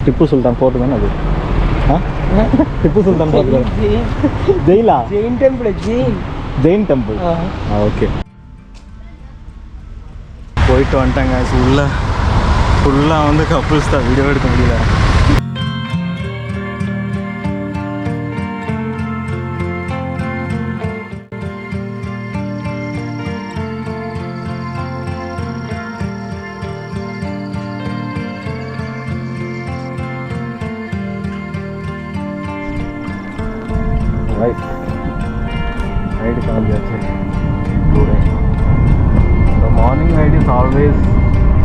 Tipu Sultan fort தானே அது? Tipu Sultan fort ஜெயிலா? Jain temple. Jain temple. Okay, போயிட்டு வந்துட்டாங்க. ஃபுல்லாக வந்து கப்புள்ஸ் தான், வீடியோ எடுக்க முடியல. Ride காலியாச்சு. The morning ride is always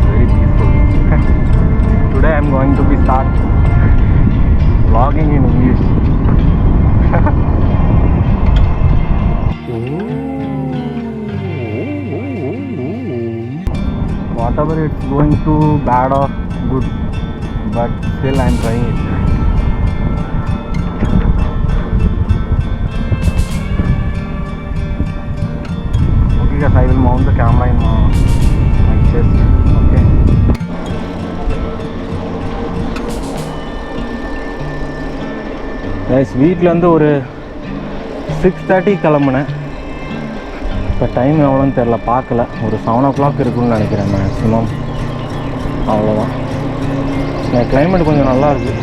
very peaceful. Today I am going to be start vlogging in English. Whatever it's going to bad or good, but still I am trying it. I will mount the camera in my chest. Okay. Guys, வீட்டில் வந்து ஒரு 6:30 கிளம்புனேன். இப்போ time எவ்வளோன்னு தெரில, பார்க்கல. ஒரு 7 o'clock இருக்குன்னு நினைக்கிறேன் மேக்ஸிமம். அவ்வளோதான். கிளைமேட் கொஞ்சம் நல்லா இருக்குது.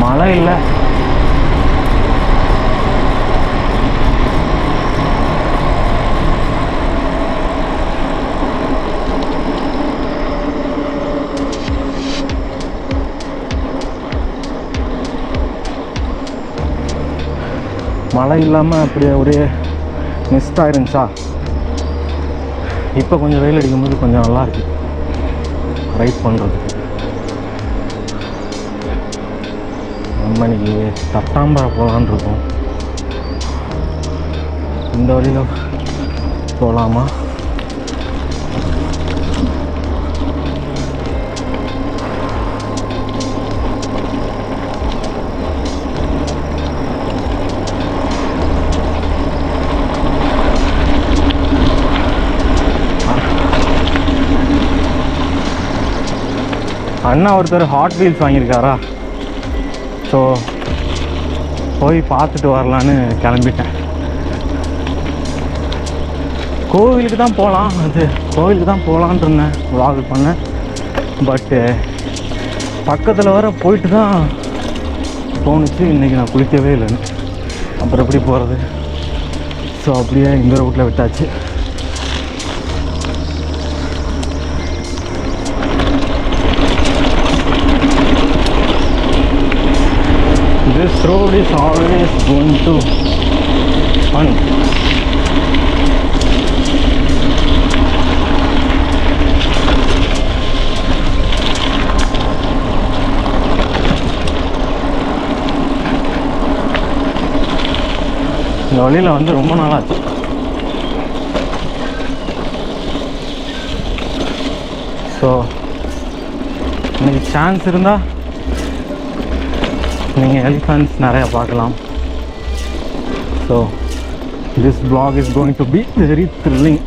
மழை இல்லை. மழை இல்லாமல் அப்படியே ஒரே மிஸ்டாக இருந்துச்சா. இப்போ கொஞ்சம் வெயில் அடிக்கும்போது கொஞ்சம் நல்லா இருக்கு ரைட் பண்ணுறதுக்கு. நம்ம இன்னைக்கு தட்டாம்பரம் போகலான்னு இருக்கோம். இந்த வழியில் போகலாமா? அண்ணா ஒருத்தர் ஹாட் வீல்ஸ் வாங்கியிருக்காரா, ஸோ போய் பார்த்துட்டு வரலான்னு கிளம்பிட்டேன். கோவிலுக்கு தான் போகலாம், கோவிலுக்கு தான் போகலான்ட்டு இருந்தேன், vlog பண்ணேன். பட்டு பக்கத்தில் வர போயிட்டு தான் தோணுச்சு இன்றைக்கி நான் குளிக்கவே இல்லைன்னு. அப்புறம் எப்படி போகிறது? ஸோ அப்படியே இந்த ரூட்டில் விட்டாச்சு. This road is always going to fun. இந்த வழியில் வந்து ரொம்ப நாளாச்சு. ஸோ இன்னைக்கு சான்ஸ் இருந்தால் நீங்கள் எலிஃபண்ட்ஸ் நிறையா பார்க்கலாம். So this vlog is going to be very thrilling.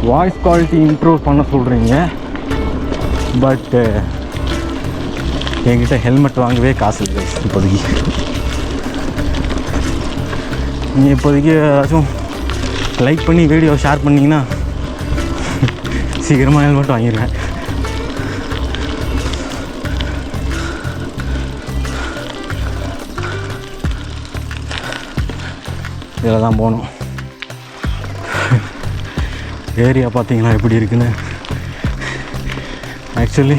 Voice quality improve பண்ண சொல்கிறீங்க, பட் என்கிட்ட ஹெல்மெட் வாங்கவே காசு இல்லை இப்போதைக்கு. நீங்கள் இப்போதைக்கு ஏதாச்சும் லைக் பண்ணி வீடியோ ஷேர் பண்ணிங்கன்னா சீக்கிரமாக ஹெல்மெட் வாங்கிடுவேன். இதில் தான் போகணும். ஏரியா பார்த்தீங்களா எப்படி இருக்குன்னு. ஆக்சுவலி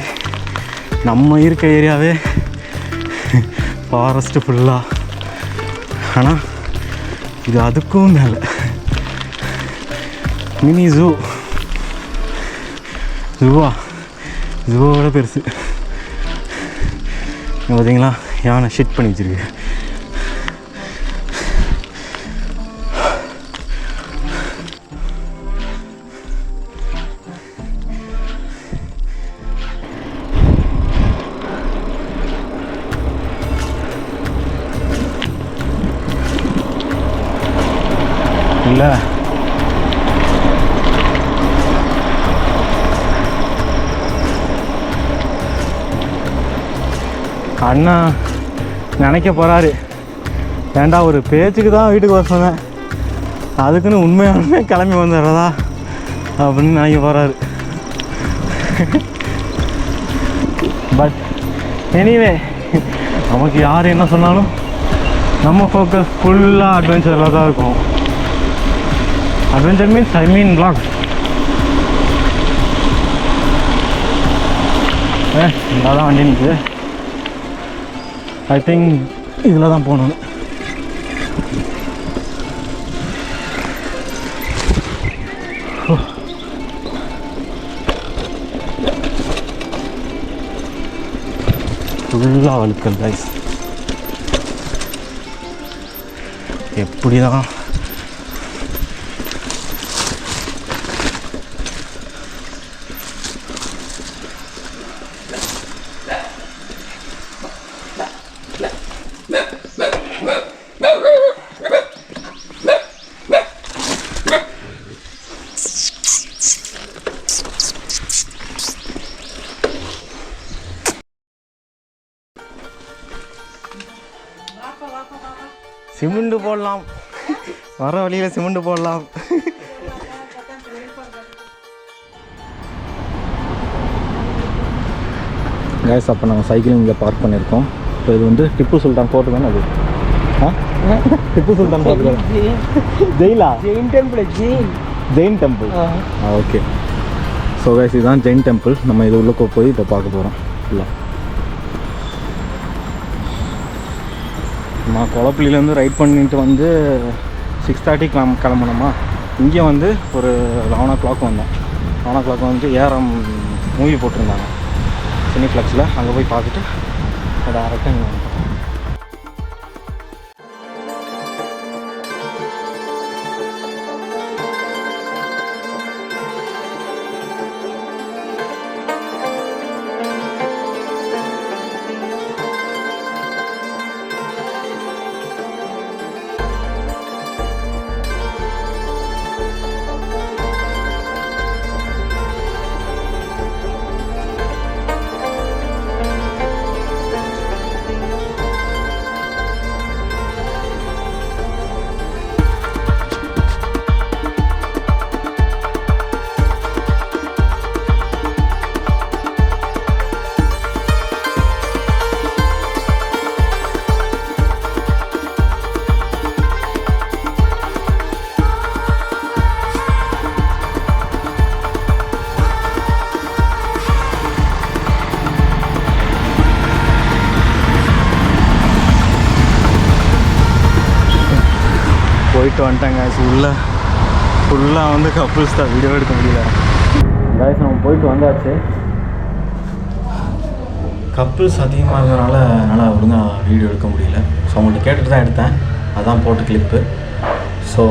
நம்ம இருக்க ஏரியாவே ஃபாரஸ்ட்டு ஃபுல்லாக, ஆனால் இது அதுக்கும் மேலே மினி ஜூவோட பெருசு. பார்த்தீங்களா, யானை ஷிட் பண்ணி வச்சிருக்கு. இல்லை அண்ணா நினைக்க போகிறாரு, ஏண்டா ஒரு பேச்சுக்கு தான் வீட்டுக்கு வர சொன்னேன், அதுக்குன்னு உண்மையாலுமே கிளம்பி வந்துடுறதா அப்படின்னு நினைக்க போகிறாரு. பட் எனிவே நமக்கு யார் என்ன சொன்னாலும் நம்ம ஃபோக்கஸ் ஃபுல்லாக அட்வென்ச்சரில் தான் இருக்கும். Adventure means vlog. நல்லா தான் வண்டி நிற்குது. ஐ திங்க் இதில் தான் போகணும். ஃபுல்லாக வழுக்கல் கைஸ். எப்படி தான் சிமெண்ட் போடலாம், வர வழியில் சிமெண்ட் போடலாம். கேஸ் அப்போ நாங்கள் சைக்கிளிங் இங்கே பார்க் பண்ணியிருக்கோம். இப்போ இது வந்து டிப்பு சுல்தான் கோர்ட்டு தானே அது? டிப்பு சுல்தான் கோர்ட்டு ஜெயிலா? Jain temple. Jain temple. Okay. So case இதுதான் ஜெயின் டெம்பிள். நம்ம இது உள்ளே போய் இப்போ பார்க்க போகிறோம். இல்லை நான் குளப்பள்ளியிலேருந்து ரைட் பண்ணிட்டு வந்து 6:30 கிளம்பணுமா. இங்கே வந்து ஒரு 11 o'clock வந்தோம். 11 o'clock வந்து ஏஆர்எம் மூவி போட்டிருந்தாங்க சினிஃப்ளெக்ஸில். அங்கே போய் பார்த்துட்டு டேரெக்டாக இங்கே வந்துட்டோம். போயிட்டு வந்துட்டாங்க. ஃபுல்லாக வந்து கப்புள்ஸ் தான், வீடியோ எடுக்க முடியல. கைஸ் நம்ம போயிட்டு வந்தாச்சு. கப்புள்ஸ் அதிகமாக இருந்ததுனால என்னால் ஒழுங்காக வீடியோ எடுக்க முடியல. ஸோ அவங்கள்ட்ட கேட்டுட்டு தான் எடுத்தேன், அதான் போட்ட கிளிப்பு. ஸோ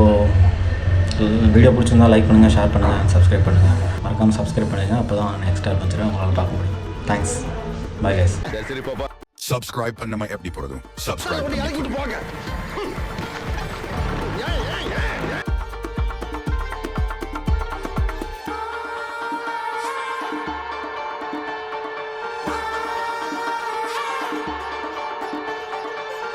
வீடியோ பிடிச்சிருந்தா லைக் பண்ணுங்கள், ஷேர் பண்ணுங்கள், சப்ஸ்கிரைப் பண்ணுங்கள். மறக்காமல் சப்ஸ்கிரைப் பண்ணுங்கள், அப்போ தான் நெக்ஸ்ட் அட்வென்ச்சரை உங்களால் பார்க்க முடியும். Thanks, bye guys. சப்ஸ்கிரைப் பண்ண எப்படி போகிறது? சப்ஸ்கிரைப் பண்ணி போங்க.